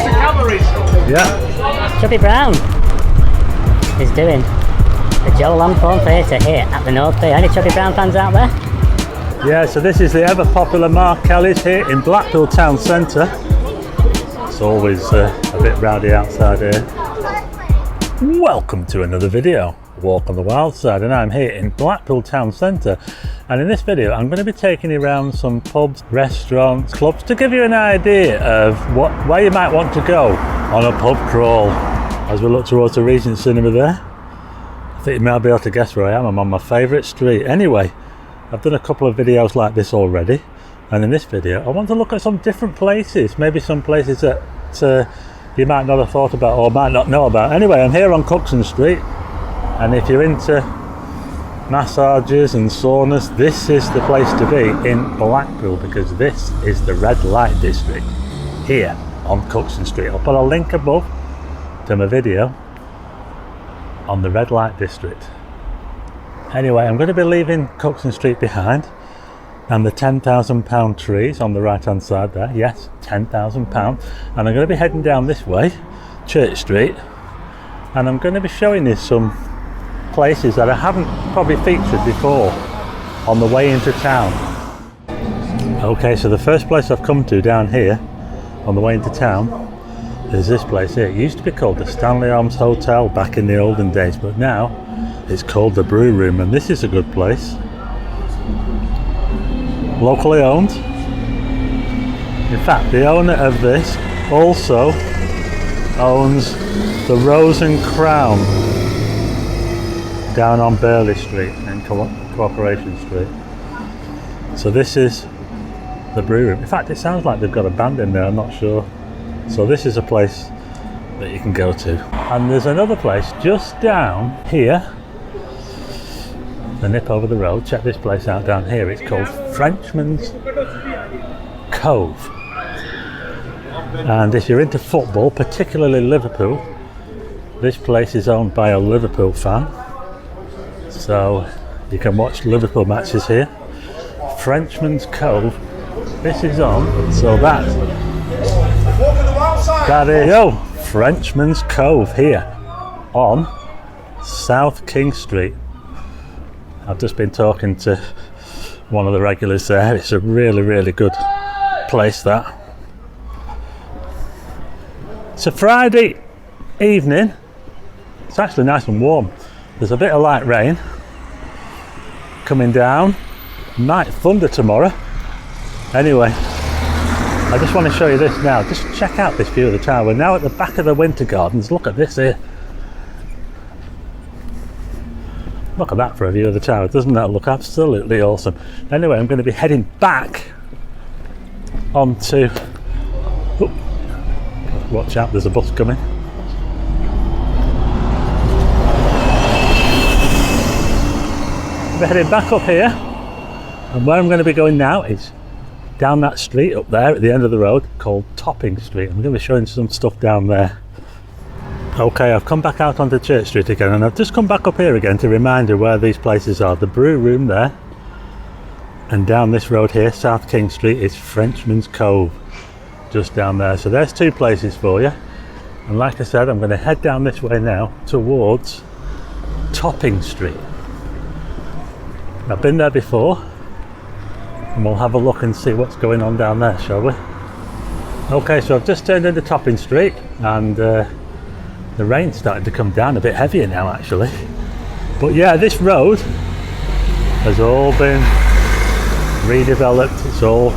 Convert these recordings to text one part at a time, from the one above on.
Yeah. Chubby Brown is doing the Joe Lamphorn Theatre here at the North Pier. Any Chubby Brown fans out there? Yeah, so this is the ever popular Mark Kelly's here in Blackpool Town Centre. It's always a bit rowdy outside here. Welcome to another video, Walk on the Wild Side, and I'm here in Blackpool Town Centre. And in this video I'm going to be taking you around some pubs, restaurants, clubs to give you an idea of where you might want to go on a pub crawl. As we look towards the Regent Cinema there, I think you might be able to guess where I am. I'm on my favourite street. Anyway, I've done a couple of videos like this already, and in this video I want to look at some different places, maybe some places that you might not have thought about or might not know about. Anyway, I'm here on Clifton Street, and if you're into massages and saunas, this is the place to be in Blackpool, because this is the red light district here on Clifton Street. I'll put a link above to my video on the red light district. Anyway, I'm going to be leaving Clifton Street behind, and the £10,000 trees on the right hand side there. Yes, £10,000. And I'm going to be heading down this way, Church Street, and I'm going to be showing you some places that I haven't probably featured before on the way into town. Okay, so the first place I've come to down here on the way into town is this place here. It used to be called the Stanley Arms Hotel back in the olden days, but now it's called the Brew Room, and this is a good place. Locally owned. In fact, the owner of this also owns the Rose and Crown down on Burley Street and Cooperation Street. So this is the Brew Room. In fact, it sounds like they've got a band in there, I'm not sure. So this is a place that you can go to. And there's another place just down here, the nip over the road. Check this place out down here. It's called Frenchman's Cove. And if you're into football, particularly Liverpool, this place is owned by a Liverpool fan. So you can watch Liverpool matches here. Frenchman's Cove. This is on, so that is, yo, Frenchman's Cove here on South King Street. I've just been talking to one of the regulars there. It's a really, really good place, that. It's a Friday evening. It's actually nice and warm. There's a bit of light rain coming down. Might thunder tomorrow. Anyway, I just want to show you this now. Just check out this view of the town. We're now at the back of the Winter Gardens. Look at this here. Look at that for a view of the tower. Doesn't that look absolutely awesome? Anyway, I'm going to be heading back onto... Oh, watch out, there's a bus coming. We're heading back up here, and where I'm going to be going now is down that street up there at the end of the road called Topping Street. I'm going to be showing some stuff down there. Okay, I've come back out onto Church Street again, and I've just come back up here again to remind you where these places are. The Brew Room there, and down this road here, South King Street, is Frenchman's Cove, just down there. So there's two places for you, and like I said, I'm going to head down this way now towards Topping Street. I've been there before, and we'll have a look and see what's going on down there, shall we? Okay, so I've just turned into Topping Street, and the rain's starting to come down a bit heavier now, actually. But yeah, this road has all been redeveloped. It's all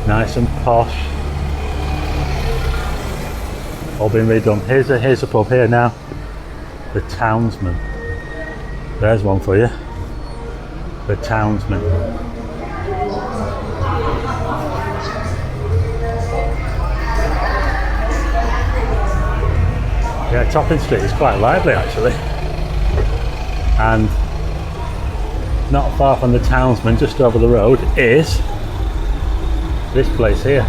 nice and posh. All been redone. Here's a pub here now. The Townsman. There's one for you. The Townsman. Yeah, Topping Street is quite lively actually, and not far from the Townsman, just over the road, is this place here,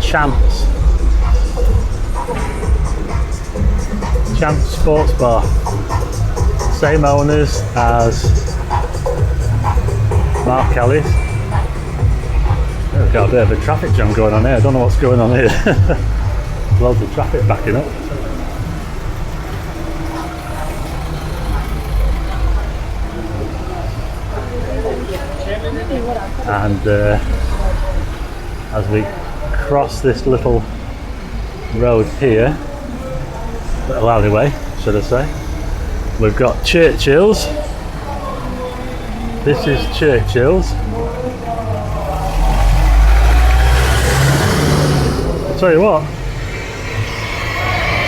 Champs Sports Bar. Same owners as Mark Kelly's. We've got a bit of a traffic jam going on here. I don't know what's going on here. Loads of traffic backing up. And as we cross this little road here, little alleyway, should I say, we've got Churchill's. This is Churchill's. I'll tell you what,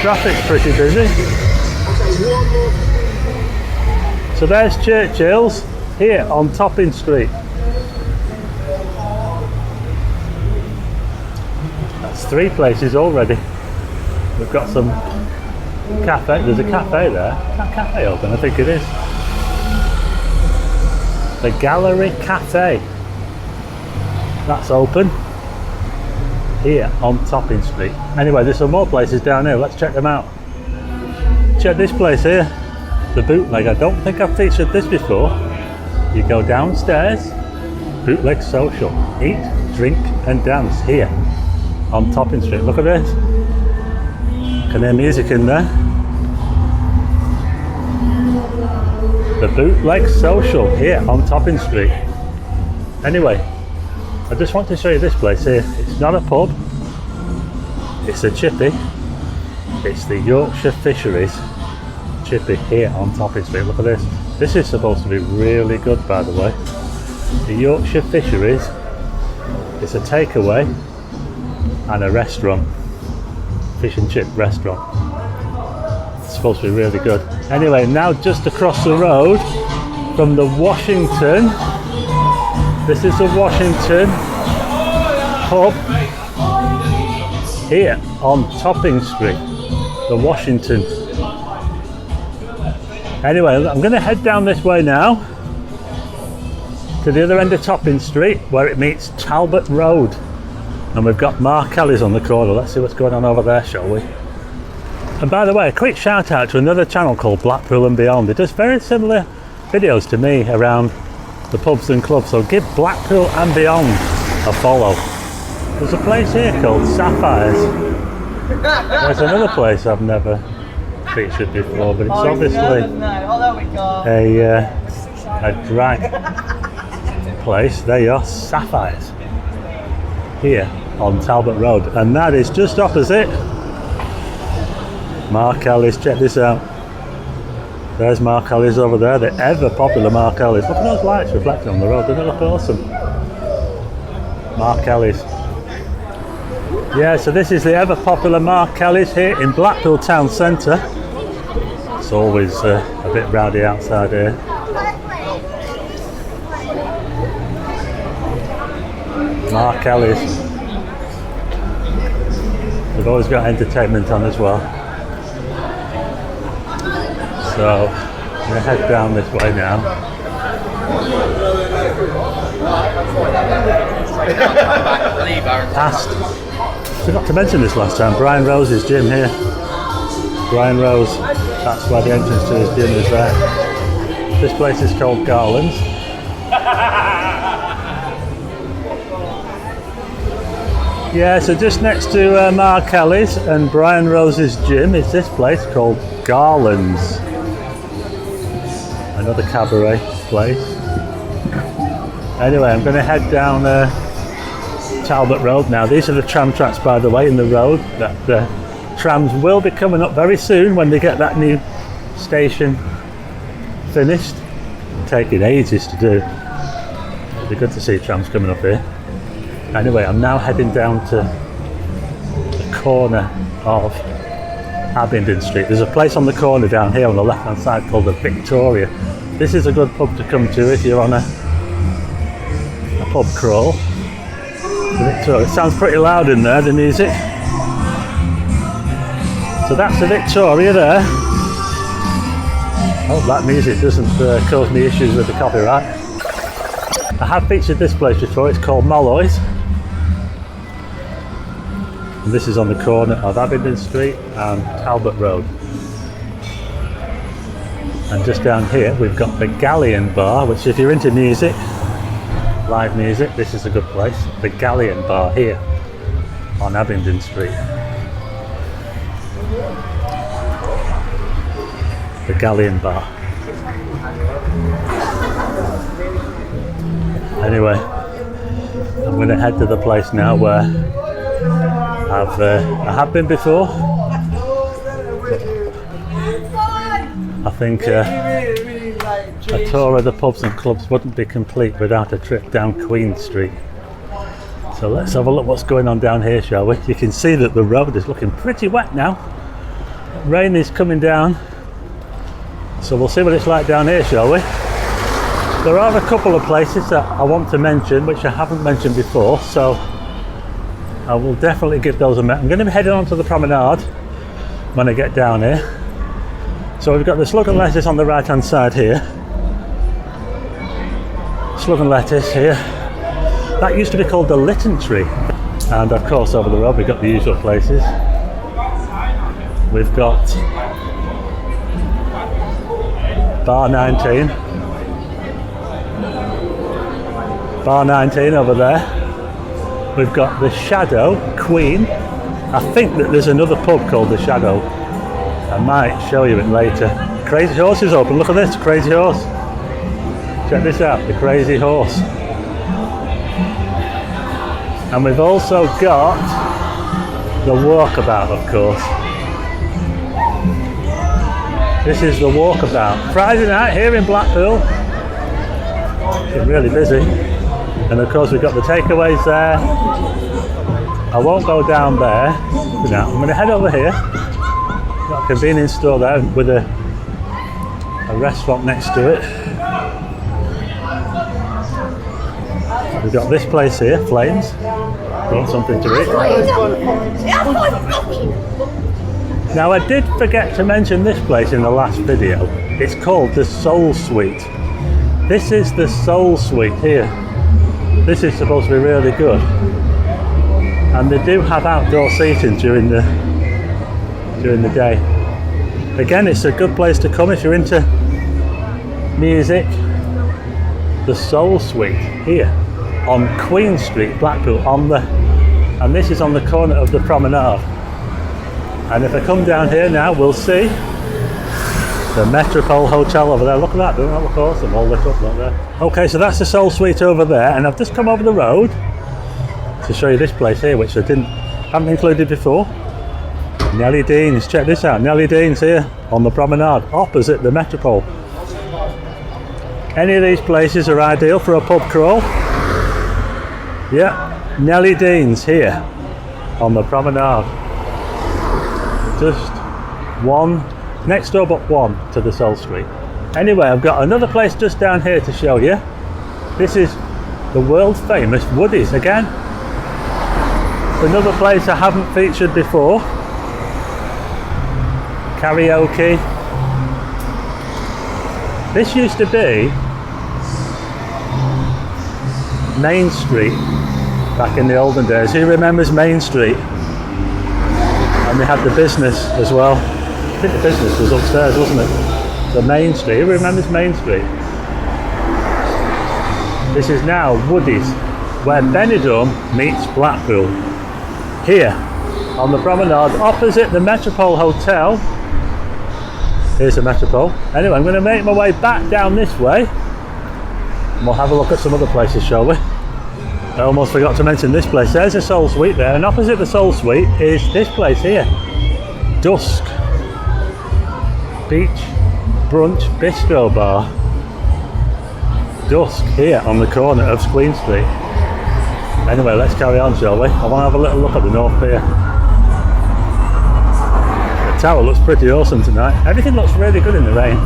traffic's pretty busy. So there's Churchill's here on Topping Street. That's 3 places already. We've got some cafe. There's a cafe there. Is that cafe open? I think it is. The Gallery Cafe. That's open here on Topping Street. Anyway, there's some more places down here. Let's check them out. Check this place here. The Bootleg. I don't think I've featured this before. You go downstairs. Bootleg Social. Eat, drink and dance here on Topping Street. Look at this. Can hear music in there. The Bootleg Social here on Topping Street. Anyway, I just want to show you this place here. It's not a pub, it's a chippy. It's the Yorkshire Fisheries chippy here on Topping Street. Look at this. This is supposed to be really good, by the way. The Yorkshire Fisheries. It's a takeaway and a restaurant. Fish and chip restaurant. It's supposed to be really good. Anyway, now just across the road from the Washington. This is the Washington pub here on Topping Street. The Washington. Anyway, I'm going to head down this way now to the other end of Topping Street where it meets Talbot Road. And we've got Mark Kelly's on the corner. Let's see what's going on over there, shall we? And by the way, a quick shout out to another channel called Blackpool and Beyond. It does very similar videos to me around the pubs and clubs, so give Blackpool and Beyond a follow. There's a place here called Sapphires. There's another place I've never featured before, but it's obviously a drag place. There you are, Sapphires. Here on Talbot Road, and that is just opposite Mark Kelly's. Check this out. There's Mark Kelly's over there, the ever popular Mark Kelly's. Look at those lights reflecting on the road, doesn't it look awesome? Mark Kelly's. Yeah, so this is the ever popular Mark Kelly's here in Blackpool Town Centre. It's always a bit rowdy outside here. Mark Kelly's. They've always got entertainment on as well. So I'm going to head down this way now. Past. Forgot to mention this last time. Brian Rose's gym here. Brian Rose. That's where the entrance to his gym is there. This place is called Garland's. Yeah, so just next to Mark Kelly's and Brian Rose's gym is this place called Garland's. Another cabaret place. Anyway, I'm going to head down Talbot Road now. These are the tram tracks, by the way, in the road. That the trams will be coming up very soon when they get that new station finished. Taking ages to do. It'll be good to see trams coming up here. Anyway, I'm now heading down to the corner of Abingdon Street. There's a place on the corner down here on the left hand side called the Victoria. This is a good pub to come to if you're on a pub crawl. The Victoria. It sounds pretty loud in there, the music. So that's the Victoria there. I hope that music doesn't cause me issues with the copyright. I have featured this place before. It's called Molloy's. And this is on the corner of Abingdon Street and Talbot Road. And just down here we've got the Galleon Bar, which if you're into music, live music, this is a good place. The Galleon Bar here on Abingdon Street. The Galleon Bar. Anyway, I'm going to head to the place now where I have been before. I think a tour of the pubs and clubs wouldn't be complete without a trip down Queen Street. So let's have a look what's going on down here, shall we? You can see that the road is looking pretty wet now. Rain is coming down. So we'll see what it's like down here, shall we? There are a couple of places that I want to mention which I haven't mentioned before, so I will definitely give those a mention. I'm going to be heading on to the promenade when I get down here. So we've got the Slug and Lettuce on the right hand side here. Slug and Lettuce here. That used to be called the Lytton Tree. And of course over the road we've got the usual places. We've got Bar 19. Bar 19 over there. We've got the Shadow, Queen. I think that there's another pub called the Shadow. I might show you it later. Crazy Horse is open. Look at this, Crazy Horse. Check this out, the Crazy Horse. And we've also got the Walkabout, of course. This is the Walkabout. Friday night here in Blackpool. It's really busy. And of course we've got the takeaways there. I won't go down there. No, I'm going to head over here. Got a convenience store there with a restaurant next to it. We've got this place here, Flames. Want something to eat? Now I did forget to mention this place in the last video. It's called the Soul Suite. This is the Soul Suite here. This is supposed to be really good. And they do have outdoor seating during the day. Again, it's a good place to come if you're into music. The Soul Suite here on Queen Street, Blackpool, and this is on the corner of the promenade. And if I come down here now, we'll see the Metropole Hotel over there. Look at that, doesn't that look awesome? All lit up, look there. Okay, so that's the Soul Suite over there, and I've just come over the road to show you this place here, which I haven't included before. Nelly Dean's, check this out, Nelly Dean's here on the promenade, opposite the Metropole. Any of these places are ideal for a pub crawl. Yeah, Nelly Dean's here on the promenade. Just one, next door but one to the Soul Suite. Anyway, I've got another place just down here to show you. This is the world famous Woodies again. Another place I haven't featured before. Karaoke. This used to be Main Street back in the olden days. Who remembers Main Street? And they had the business as well. I think the business was upstairs, wasn't it? The Main Street. Who remembers Main Street? This is now Woodies, where Benidorm meets Blackpool. Here on the promenade, opposite the Metropole Hotel. Here's the Metropole. Anyway, I'm going to make my way back down this way. And we'll have a look at some other places, shall we? I almost forgot to mention this place. There's a Soul Suite there, and opposite the Soul Suite is this place here. Dusk Beach Brunch Bistro Bar. Dusk here on the corner of Queen Street. Anyway, let's carry on, shall we? I want to have a little look at the North Pier. The tower looks pretty awesome tonight. Everything looks really good in the rain.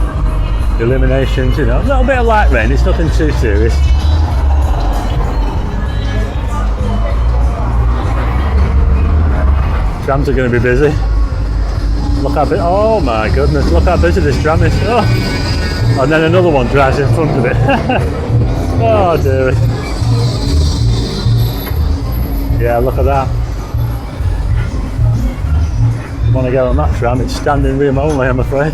The illuminations, you know, a little bit of light rain, it's nothing too serious. Trams are going to be busy. Look how busy, oh my goodness, look how busy this tram is. Oh. And then another one drives in front of it. Oh dear. Yeah, look at that. Want to get on that tram, it's standing room only, I'm afraid.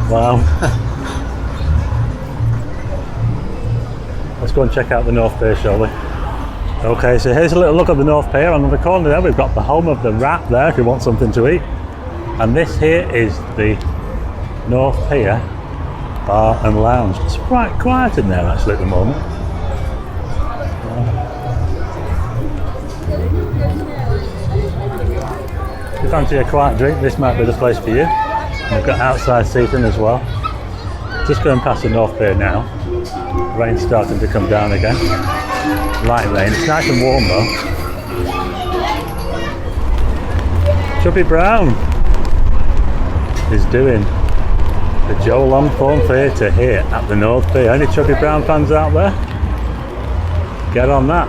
Wow. Let's go and check out the North Pier, shall we? Okay, so here's a little look at the North Pier. On the corner there, we've got the home of the Rat there if you want something to eat. And this here is the North Pier Bar and Lounge. It's quite quiet in there actually at the moment. If you fancy a quiet drink, this might be the place for you. We've got outside seating as well. Just going past the North Pier now. Rain's starting to come down again. Light rain. It's nice and warm though. Chubby Brown is doing the Joe Longthorne Theatre here at the North Pier. Any Chubby Brown fans out there? Get on that.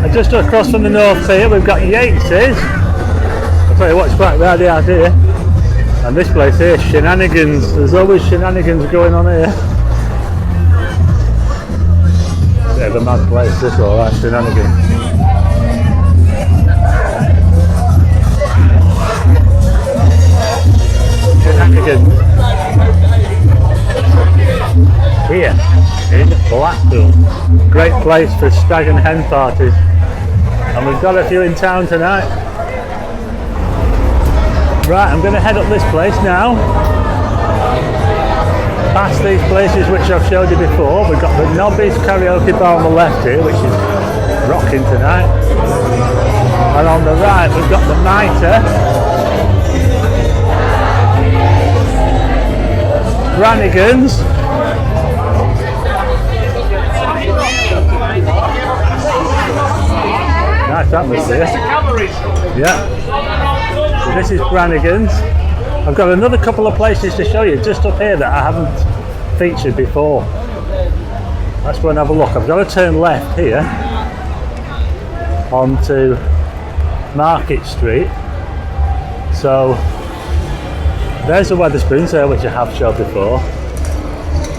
And just across from the North Pier we've got Yates's. I'll tell you what's quite rowdy out here. And this place here, shenanigans. There's always shenanigans going on here. Bit of a mad place, this alright, shenanigans. Shenanigans. Here in Blackpool. Great place for stag and hen parties. And we've got a few in town tonight. Right, I'm going to head up this place now. Past these places which I've showed you before. We've got the Nobby's Karaoke Bar on the left here, which is rocking tonight. And on the right we've got the Mitre. Brannigan's. Nice atmosphere. Yeah. So this is Brannigan's. I've got another couple of places to show you just up here that I haven't featured before. Let's go and have a look. I've got to turn left here onto Market Street. So there's the Wetherspoons there, which I have showed before.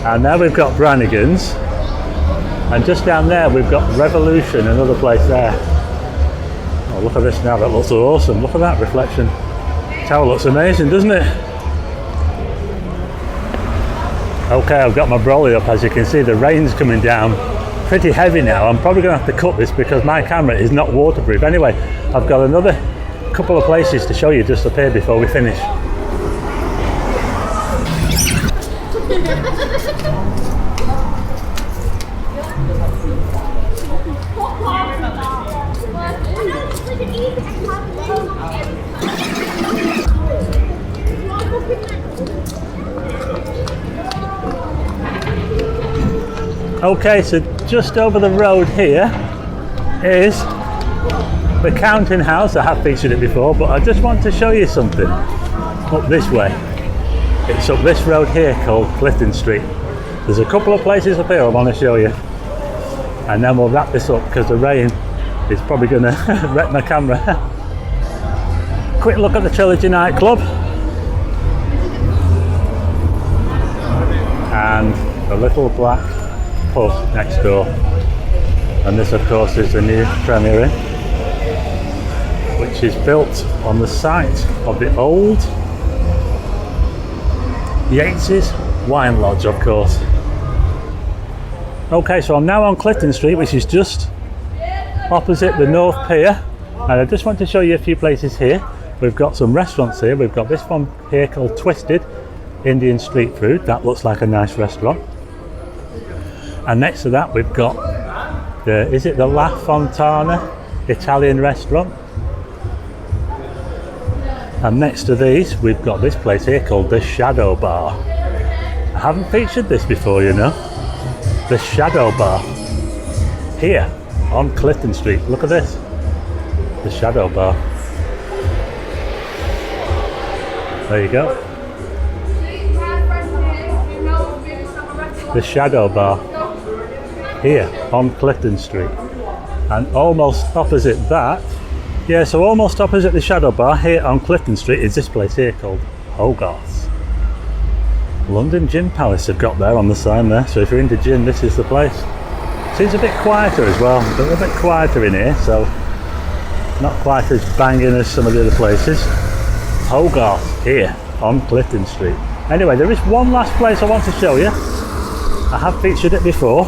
And now we've got Brannigan's. And just down there we've got Revolution, another place there. Oh, look at this now, that looks awesome. Look at that reflection. Tower looks amazing, doesn't it? Okay, I've got my brolly up. As you can see, the rain's coming down pretty heavy now. I'm probably going to have to cut this because my camera is not waterproof. Anyway, I've got another couple of places to show you just up here before we finish. Okay, so just over the road here is the Counting House. I have featured it before, but I just want to show you something up this way. It's up this road here called Clifton Street. There's a couple of places up here I want to show you, and then we'll wrap this up because the rain is probably going to wreck my camera. Quick look at the Trilogy nightclub and the little black pub next door, and this of course is the new Premier Inn, which is built on the site of the old Yates's Wine Lodge, of course. Okay, so I'm now on Clifton Street, which is just opposite the North Pier, and I just want to show you a few places here. We've got some restaurants here. We've got this one here called Twisted Indian Street Food. That looks like a nice restaurant. And next to that we've got the, is it the La Fontana Italian restaurant? And next to these we've got this place here called the Shadow Bar. I haven't featured this before, you know. The Shadow Bar here on Clifton Street. Look at this, the Shadow Bar. There you go, the Shadow Bar here on Clifton Street. And almost opposite that, yeah, so almost opposite the Shadow Bar here on Clifton Street is this place here called Hogarth's. London Gin Palace have got there on the sign there, so if you're into gin, this is the place. Seems a bit quieter as well, a little bit quieter in here, so not quite as banging as some of the other places. Hogarth's here on Clifton Street. Anyway, there is one last place I want to show you, I have featured it before.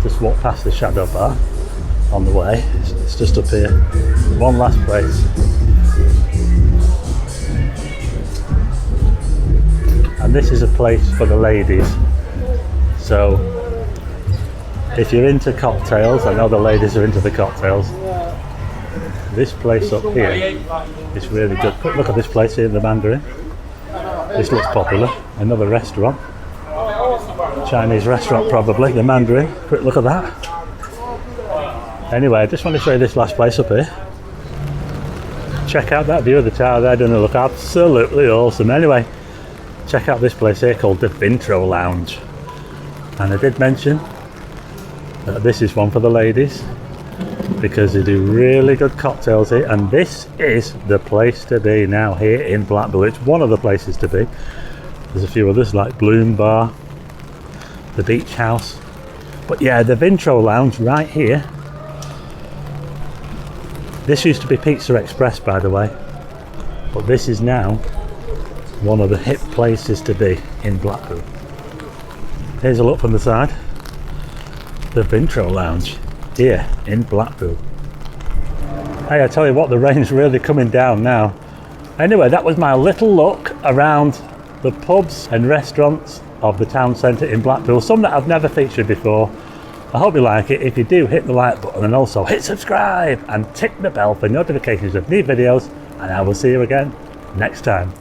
Just walk past the Shadow Bar on the way. It's just up here. One last place. And this is a place for the ladies. So if you're into cocktails, I know the ladies are into the cocktails. This place up here is really good. Quick look at this place here, the Mandarin. This looks popular. Another restaurant. Chinese restaurant probably, the Mandarin. Quick look at that. Anyway, I just want to show you this last place up here. Check out that view of the tower there, doesn't it look absolutely awesome? Anyway, check out this place here called the Vintro Lounge. And I did mention that this is one for the ladies because they do really good cocktails here, and this is the place to be now here in Blackpool. It's one of the places to be. There's a few others like Bloom Bar, the Beach House, but yeah, the Vintro Lounge right here. This used to be Pizza Express, by the way, but this is now one of the hip places to be in Blackpool. Here's a look from the side. The Vintro Lounge here in Blackpool. Hey, I tell you what, the rain's really coming down now. Anyway, that was my little look around the pubs and restaurants of the town centre in Blackpool. Some that I've never featured before. I hope you like it. If you do, hit the like button and also hit subscribe and tick the bell for notifications of new videos, and I will see you again next time.